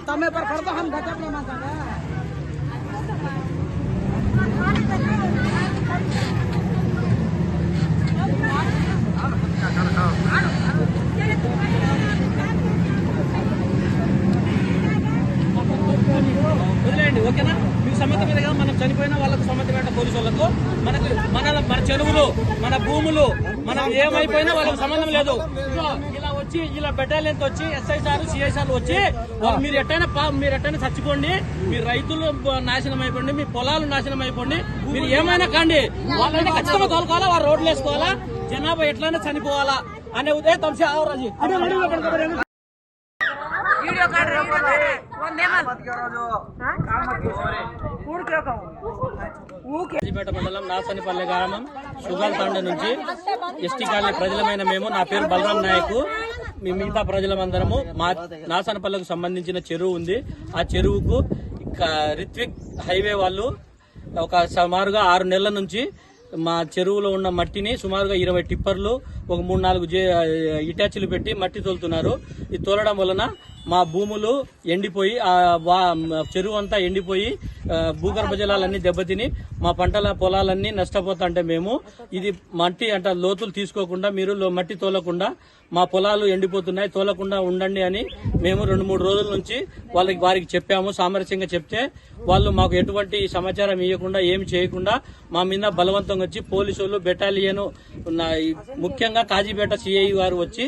તમે પર કરતો હમ ગજબ નહીં માનતા వదిలేండి, ఓకేనా? మీకు సమ్మతం మీద కదా మనం చనిపోయినా వాళ్ళకు సమ్మతం ఏంట పోలీసు వాళ్ళకు. మన చెరువులు, మన భూములు, మనం ఏమైపోయినా వాళ్ళకి సంబంధం లేదు. ఇలా వచ్చి ఇలా బెటాలియన్ వచ్చి ఎస్ఐ సార్ సిఐ సార్లు వచ్చి మీరు ఎట్టైనా చచ్చిపోండి, మీ రైతులు నాశనం అయిపోండి, మీ పొలాలు నాశనం అయిపోండి, మీరు ఏమైనా కాండి, వాళ్ళని ఖచ్చితంగా తోలుకోవాలా, వాళ్ళు రోడ్లు వేసుకోవాలా, జనాభా ఎట్లయినా చనిపోవాలా అనే ఉదయం తమసి ఆవరాజీ కాజీపేట మండలం నాసనిపల్లె గ్రామం సుగాల్ తాండ నుంచి ఎస్టీ కాలనీ ప్రజలమైన మేము, నా పేరు బలరాం నాయక్, మిగతా ప్రజలమందరము మా నాసనపల్లెకు సంబంధించిన చెరువు ఉంది. ఆ చెరువుకు రిత్విక్ హైవే వాళ్ళు ఒక సుమారుగా 6 నెలల నుంచి మా చెరువులో ఉన్న మట్టిని సుమారుగా 20 టిప్పర్లు, ఒక 3-4 ఇటాచీలు పెట్టి మట్టి తోలుతున్నారు. ఇది తోలడం వలన మా భూములు ఎండిపోయి, చెరువు అంతా ఎండిపోయి భూగర్భ జలాలన్నీ దెబ్బతిని మా పంటల పొలాలన్నీ నష్టపోతుంటే మేము ఇది మట్టి అంటే లోతులు తీసుకోకుండా మీరు మట్టి తోలకుండా మా పొలాలు ఎండిపోతున్నాయి, తోలకుండా ఉండండి అని మేము 2-3 రోజుల నుంచి వారికి చెప్పాము. సామరస్యంగా చెప్తే వాళ్ళు మాకు ఎటువంటి సమాచారం ఇవ్వకుండా ఏమి చేయకుండా మా మీద బలవంతంగా వచ్చి పోలీసులు బెటాలియన్ ముఖ్యంగా కాజీపేట సిఐ గారు వచ్చి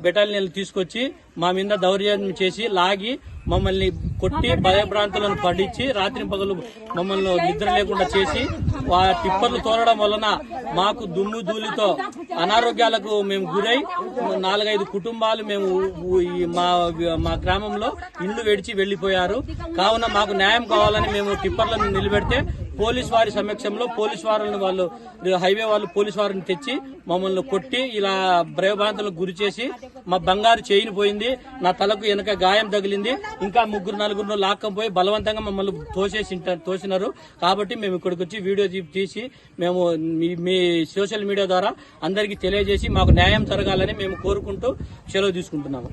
బెటాలియన్ తీసుకొచ్చి మా మీద దౌర్జన్యం చేసి లాగి మమ్మల్ని కొట్టి భయభ్రాంతులను పడించి రాత్రి పగలు మమ్మల్ని నిద్ర లేకుండా చేసి ఆ టిప్పర్లు తోలడం వలన మాకు దుమ్ము ధూళితో అనారోగ్యాలకు మేము గురై 4-5 కుటుంబాలు మేము మా గ్రామంలో ఇళ్లు విడిచి వెళ్లిపోయారు. కావున మాకు న్యాయం కావాలని మేము టిప్పర్లను నిలబెడితే పోలీసు వారి సమక్షంలో వాళ్ళు హైవే వాళ్ళు పోలీసు వారిని తెచ్చి మమ్మల్ని కొట్టి ఇలా భయభ్రాంతులకు గురి చేసి మా బంగారు చైన్ పోయింది, నా తలకు వెనక గాయం తగిలింది, ఇంకా 3-4 లాక్కపోయి బలవంతంగా మమ్మల్ని తోసినారు. కాబట్టి మేము ఇక్కడికి వచ్చి వీడియో తీసి మేము మీ సోషల్ మీడియా ద్వారా అందరికీ తెలియజేసి మాకు న్యాయం జరగాలని మేము కోరుకుంటూ సెలవు తీసుకుంటున్నాము.